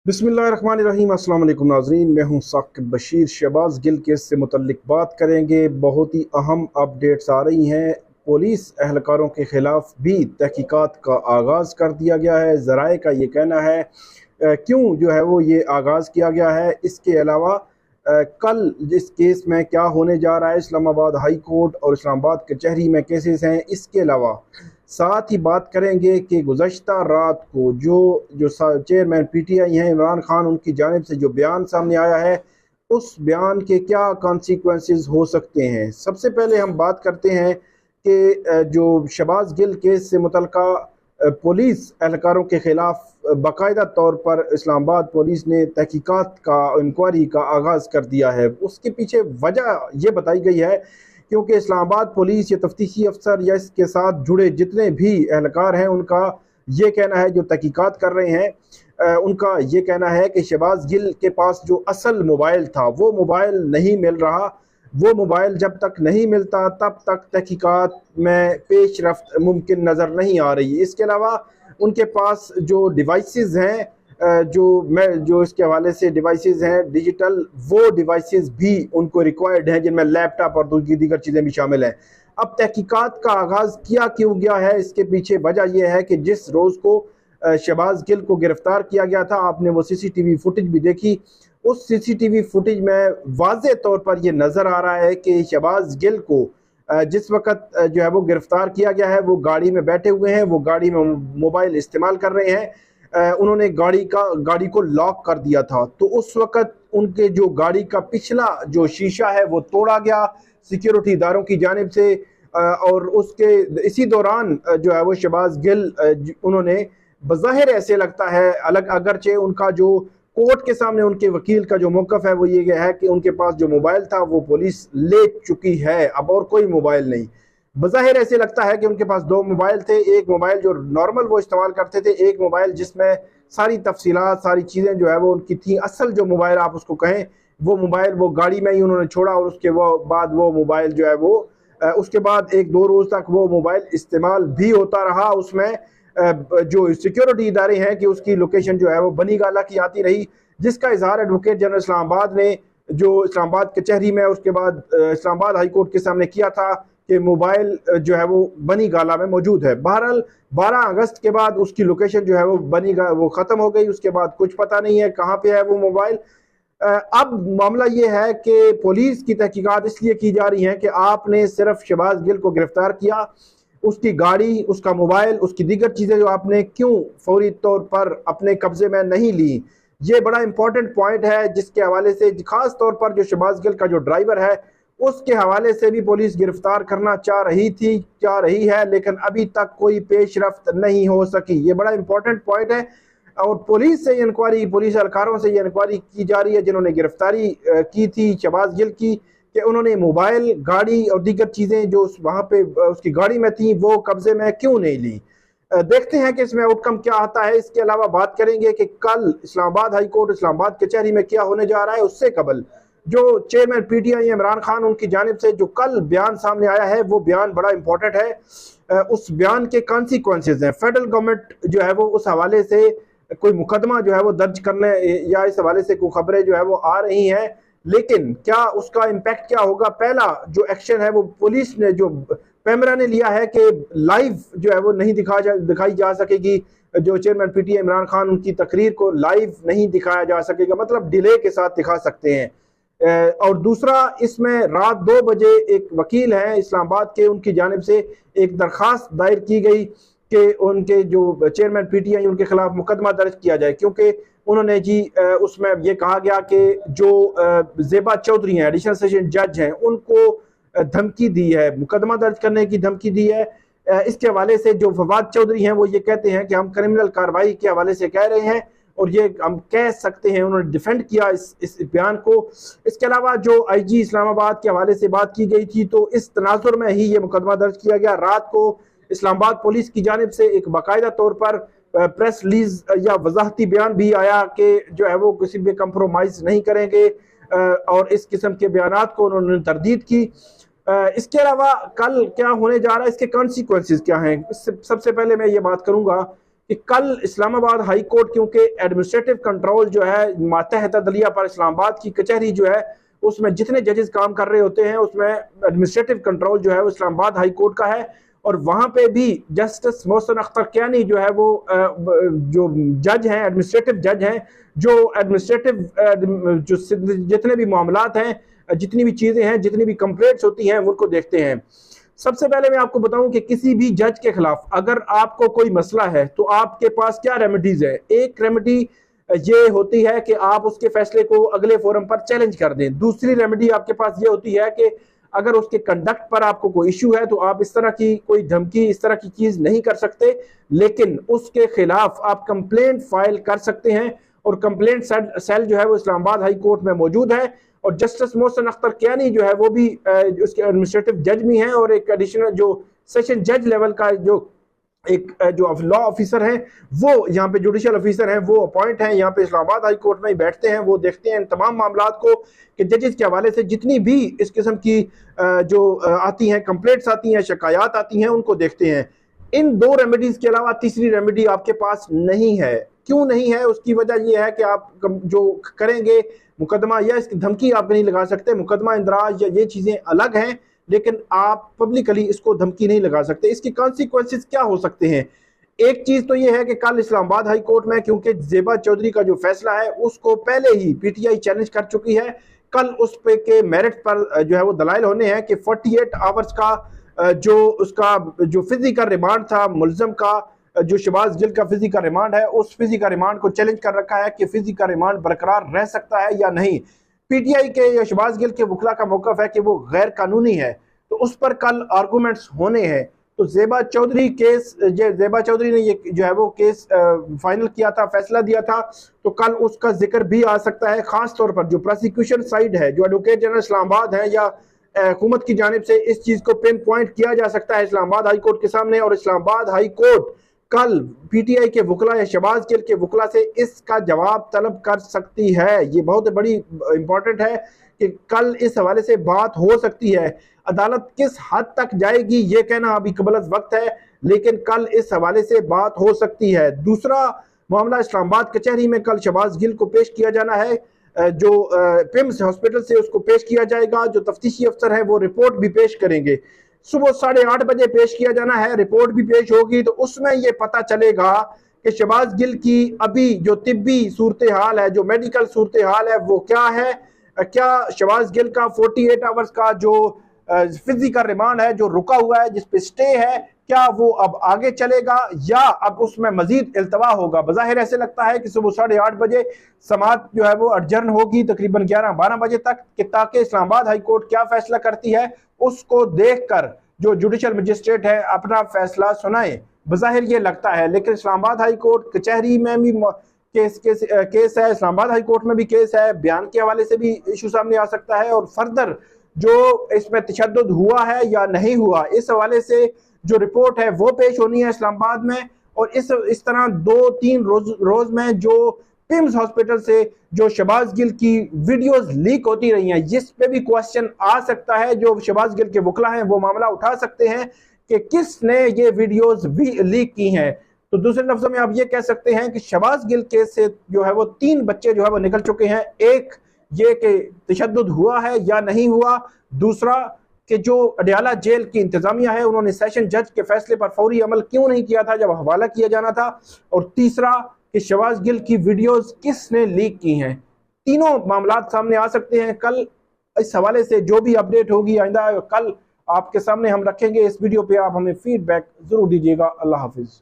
बिस्मिल्लाहिर्रहमानिर्रहीम। अस्सलाम वालेकुम नाज़रीन, मैं हूं साकिब बशीर। शहबाज गिल केस से मुतल्लिक बात करेंगे। बहुत ही अहम अपडेट्स आ रही हैं। पुलिस एहलकारों के ख़िलाफ़ भी तहकीकात का आगाज़ कर दिया गया है। ज़राए का ये कहना है क्यों जो है वो ये आगाज़ किया गया है। इसके अलावा कल जिस केस में क्या होने जा रहा है, इस्लामाबाद हाई कोर्ट और इस्लामाबाद कचहरी में केसेस हैं। इसके अलावा साथ ही बात करेंगे कि गुज़श्ता रात को जो जो चेयरमैन पीटीआई हैं इमरान खान, उनकी जानिब से जो बयान सामने आया है, उस बयान के क्या कॉन्सिक्वेंसेस हो सकते हैं। सबसे पहले हम बात करते हैं कि जो शहबाज गिल केस से मुतल्लिका पुलिस एहलकारों के ख़िलाफ़ बाकायदा तौर पर इस्लामाबाद पुलिस ने तहकीकात का इंक्वायरी का आगाज़ कर दिया है। उसके पीछे वजह ये बताई गई है क्योंकि इस्लामाबाद पुलिस या तफ्तीशी अफसर या इसके साथ जुड़े जितने भी एहलकार हैं, उनका ये कहना है, जो तहकीकात कर रहे हैं उनका ये कहना है कि शहबाज गिल के पास जो असल मोबाइल था वो मोबाइल नहीं मिल रहा। वो मोबाइल जब तक नहीं मिलता तब तक तहकीकात में पेशरफ्त मुमकिन नज़र नहीं आ रही। इसके अलावा उनके पास जो डिवाइसेस हैं, जो इसके हवाले से डिवाइसेस हैं डिजिटल, वो डिवाइसेस भी उनको रिक्वायर्ड हैं, जिनमें लैपटॉप और दूसरी दीगर चीज़ें भी शामिल हैं। अब तहकीकात का आगाज़ किया क्यों गया है, इसके पीछे वजह यह है कि जिस रोज़ को शहबाज गिल को गिरफ्तार किया गया था, आपने वो सीसीटीवी फुटेज भी देखी। उस सीसीटीवी फुटेज में वाज़े तौर पर यह नज़र आ रहा है कि शहबाज गिल को जिस वक़्त जो है वो गिरफ्तार किया गया है, वो गाड़ी में बैठे हुए हैं, वो गाड़ी में मोबाइल इस्तेमाल कर रहे हैं। उन्होंने गाड़ी को लॉक कर दिया था, तो उस वक़्त उनके जो गाड़ी का पिछला जो शीशा है वो तोड़ा गया सिक्योरिटी इदारों की जानिब से। और उसके इसी दौरान जो है वो शहबाज गिल उन्होंने बज़ाहिर ऐसे लगता है अलग, अगरचे उनका जो कोर्ट के सामने उनके वकील का जो मौक़िफ़ है वो ये है कि उनके पास जो मोबाइल था वो पुलिस ले चुकी है, अब और कोई मोबाइल नहीं। बज़ाहिर ऐसे लगता है कि उनके पास दो मोबाइल थे, एक मोबाइल जो नॉर्मल वो इस्तेमाल करते थे, एक मोबाइल जिसमें सारी तफसीलात सारी चीज़ें जो है वो उनकी थी। असल जो मोबाइल आप उसको कहें, वो मोबाइल वो गाड़ी में ही उन्होंने छोड़ा और उसके बाद वो मोबाइल जो है वो उसके बाद एक दो रोज़ तक वो मोबाइल इस्तेमाल भी होता रहा। उसमें जो सिक्योरिटी इदारे हैं कि उसकी लोकेशन जो है वो बनी गाला की आती रही, जिसका इजहार एडवोकेट जनरल इस्लामाबाद ने जो इस्लामाबाद कचहरी में उसके बाद इस्लामाबाद हाई कोर्ट के सामने किया था कि मोबाइल जो है वो बनी गाला में मौजूद है। बहरहाल 12 अगस्त के बाद उसकी लोकेशन जो है वो वो ख़त्म हो गई। उसके बाद कुछ पता नहीं है कहाँ पे है वो मोबाइल। अब मामला ये है कि पुलिस की तहकीकात इसलिए की जा रही है कि आपने सिर्फ शहबाज गिल को गिरफ्तार किया, उसकी गाड़ी, उसका मोबाइल, उसकी दीगर चीज़ें जो आपने क्यों फौरी तौर पर अपने कब्जे में नहीं ली। ये बड़ा इंपॉर्टेंट पॉइंट है, जिसके हवाले से खास तौर पर जो शहबाज गिल का जो ड्राइवर है उसके हवाले से भी पुलिस गिरफ्तार करना चाह रही है, लेकिन अभी तक कोई पेशरफ्त नहीं हो सकी। ये बड़ा इंपॉर्टेंट पॉइंट है और पुलिस से इंक्वायरी, पुलिस एहलकारों से ये इंक्वायरी की जा रही है जिन्होंने गिरफ्तारी की थी शहबाज गिल की, कि उन्होंने मोबाइल, गाड़ी और दीगर चीज़ें जो वहाँ पे उसकी गाड़ी में थी वो कब्जे में क्यों नहीं ली। देखते हैं कि इसमें आउटकम क्या आता है। इसके अलावा बात करेंगे कि कल इस्लामाबाद हाई कोर्ट, इस्लामाबाद कचहरी में क्या होने जा रहा है। उससे कबल जो चेयरमैन पीटीआई इमरान खान, उनकी जानिब से जो कल बयान सामने आया है वो बयान बड़ा इंपॉर्टेंट है। उस बयान के कॉन्सिक्वेंसेज हैं। फेडरल गवर्नमेंट जो है वो उस हवाले से कोई मुकदमा जो है वो दर्ज करने या इस हवाले से कोई खबरें जो है वो आ रही हैं, लेकिन क्या उसका इम्पैक्ट क्या होगा। पहला जो एक्शन है वो पुलिस ने, जो पैमरा ने लिया है कि लाइव जो है वो नहीं दिखाई जा सकेगी। जो चेयरमैन पीटीआई इमरान खान, उनकी तकरीर को लाइव नहीं दिखाया जा सकेगा, मतलब डिले के साथ दिखा सकते हैं। और दूसरा, इसमें रात 2 बजे एक वकील हैं इस्लामाबाद के, उनकी जानिब से एक दरख्वास्त दायर की गई कि उनके जो चेयरमैन पीटीआई उनके खिलाफ मुकदमा दर्ज किया जाए, क्योंकि उन्होंने उसमें ये कहा गया कि जो ज़ेबा चौधरी हैं, एडिशनल सेशन जज हैं, उनको धमकी दी है, मुकदमा दर्ज करने की धमकी दी है। इसके हवाले से जो फवाद चौधरी हैं वो ये कहते हैं कि हम क्रिमिनल कार्रवाई के हवाले से कह रहे हैं और ये हम कह सकते हैं। उन्होंने डिफेंड किया इस बयान को। इसके अलावा जो आईजी इस्लामाबाद के हवाले से बात की गई थी, तो इस तनाजुर में ही ये मुकदमा दर्ज किया गया। रात को इस्लामाबाद पुलिस की जानिब से एक बाकायदा तौर पर प्रेस रिलीज या वजाहती बयान भी आया कि जो है वो किसी भी कंप्रोमाइज़ नहीं करेंगे और इस किस्म के बयानात को उन्होंने तरदीद की। इसके अलावा कल क्या होने जा रहा है, इसके कॉन्सिक्वेंसेस क्या हैं। सबसे पहले मैं ये बात करूंगा कि कल इस्लामाबाद हाई कोर्ट, क्योंकि एडमिनिस्ट्रेटिव कंट्रोल जो है मातहत अदलिया पर इस्लामाबाद की कचहरी जो है उसमें जितने जजेस काम कर रहे होते हैं उसमें एडमिनिस्ट्रेटिव कंट्रोल जो है वो इस्लामाबाद हाई कोर्ट का है। और वहां पे भी जस्टिस मोहसिन अख्तर कियानी जो है वो जो जज हैं, एडमिनिस्ट्रेटिव जज हैं, जो एडमिनिस्ट्रेटिव जो जितने भी मामलात हैं, जितनी भी चीजें हैं, जितनी भी कंप्लेंट्स होती हैं उनको देखते हैं। सबसे पहले मैं आपको बताऊं कि किसी भी जज के खिलाफ अगर आपको कोई मसला है तो आपके पास क्या रेमेडीज है। एक रेमेडी ये होती है कि आप उसके फैसले को अगले फोरम पर चैलेंज कर दें। दूसरी रेमेडी आपके पास ये होती है कि अगर उसके कंडक्ट पर आपको कोई इश्यू है तो आप इस तरह की कोई धमकी, इस तरह की चीज नहीं कर सकते, लेकिन उसके खिलाफ आप कंप्लेंट फाइल कर सकते हैं। और कंप्लेंट सेल जो है वो इस्लामाबाद हाई कोर्ट में मौजूद है। और जस्टिस मोहसिन अख्तर कियानी जो है वो भी उसके एडमिनिस्ट्रेटिव जज भी हैं और एक एडिशनल जो सेशन जज लेवल का जो लॉ ऑफिसर है वो यहाँ पे जुडिशियल ऑफिसर हैं, वो अपॉइंट हैं यहाँ पे इस्लामाबाद हाई कोर्ट में ही बैठते हैं। वो देखते हैं इन तमाम मामलात को कि जजेस के हवाले से जितनी भी इस किस्म की जो आती हैं, कंप्लेंट्स आती हैं, शिकायत आती हैं, उनको देखते हैं। इन दो रेमेडीज के अलावा तीसरी रेमेडी आपके पास नहीं है। क्यों नहीं है? उसकी वजह यह है कि आप जो करेंगे मुकदमा या इसकी धमकी आप नहीं लगा सकते। मुकदमा इंदराज या ये चीजें अलग हैं, लेकिन आप पब्लिकली इसको धमकी नहीं लगा सकते। इसके कॉन्सिक्वेंसेस क्या हो सकते हैं? एक चीज तो यह है कि कल इस्लामाबाद हाई कोर्ट में, क्योंकि ज़ेबा चौधरी का जो फैसला है उसको पहले ही पीटीआई चैलेंज कर चुकी है, कल उस पे के मेरिट पर जो है वो दलाइल होने हैं कि 48 आवर्स का जो उसका जो फिजिकल रिमांड था मुलजम का, जो शहबाज गिल का फिजिकल रिमांड है, उस फिजिकल रिमांड को चैलेंज कर रखा है कि फिजिकल रिमांड बरकरार रह सकता है या नहीं। पीटीआई के या शहबाज गिल के वकला का मौक़िफ़ है कि वो गैर कानूनी है, तो उस पर कल आर्गूमेंट्स होने हैं। तो ज़ेबा चौधरी ने ये जो है वो केस फाइनल किया था, फैसला दिया था, तो कल उसका जिक्र भी आ सकता है। खास तौर पर जो प्रोसिक्यूशन साइड है, जो एडवोकेट जनरल इस्लामाबाद है या हुकूमत की जानिब से इस चीज़ को पिन पॉइंट किया जा सकता है इस्लामाबाद हाई कोर्ट के सामने। और इस्लामाबाद हाई कोर्ट कल पीटीआई के वकला या शहबाज गिल के वकला से इसका जवाब तलब कर सकती है। ये बहुत बड़ी इंपॉर्टेंट है कि कल इस हवाले से बात हो सकती है। अदालत किस हद तक जाएगी ये कहना अभी कबलत वक्त है, लेकिन कल इस हवाले से बात हो सकती है। दूसरा मामला, इस्लामाबाद कचहरी में कल शहबाज गिल को पेश किया जाना है, जो पिम्स हॉस्पिटल से उसको पेश किया जाएगा। जो तफ्तीशी अफसर है वो रिपोर्ट भी पेश करेंगे। सुबह 8:30 बजे पेश किया जाना है, रिपोर्ट भी पेश होगी, तो उसमें ये पता चलेगा कि शहबाज गिल की अभी जो तिब्बी सूरत हाल है, जो मेडिकल सूरत हाल है वो क्या है। क्या शहबाज गिल का 48 आवर्स का जो फिजिकल रिमांड है जो रुका हुआ है, जिस पे स्टे है, क्या वो अब आगे चलेगा या अब उसमें मजीद इल्तवा होगा। बज़ाहिर ऐसे लगता है कि सुबह 8:30 बजे समाअत जो है वो अडजर्न होगी तकरीबन 11-12 बजे तक, कि ताकि इस्लामाबाद हाई कोर्ट क्या फैसला करती है उसको देखकर जो जुडिशल मजिस्ट्रेट है अपना फैसला सुनाए। बज़ाहिर ये लगता है, लेकिन इस्लामाबाद हाई कोर्ट कचहरी में भी केस है, इस्लामाबाद हाई कोर्ट में भी केस है, बयान के हवाले से भी इशू सामने आ सकता है, और फर्दर जो इसमें तशद्दुद हुआ है या नहीं हुआ इस हवाले से जो रिपोर्ट है वो पेश होनी है इस्लामाबाद में। और इस तरह 2-3 रोज में जो पिम्स हॉस्पिटल से जो शहबाज गिल की वीडियोस लीक होती रही हैं, जिस पे भी क्वेश्चन आ सकता है, जो शहबाज गिल के वकला हैं वो मामला उठा सकते हैं कि किसने ये वीडियोस भी लीक की हैं। तो दूसरे लफ्जों में आप ये कह सकते हैं कि शहबाज गिल केस से जो है वो 3 बच्चे जो है वो निकल चुके हैं। एक ये कि तशद्दुद हुआ है या नहीं हुआ, दूसरा कि जो अडयाला जेल की इंतजामिया है उन्होंने सेशन जज के फैसले पर फौरी अमल क्यों नहीं किया था जब हवाला किया जाना था, और तीसरा कि शहबाज गिल की वीडियोस किसने लीक की हैं। तीनों मामलात सामने आ सकते हैं कल। इस हवाले से जो भी अपडेट होगी आइंदा कल आपके सामने हम रखेंगे। इस वीडियो पे आप हमें फीडबैक जरूर दीजिएगा। अल्लाह हाफिज।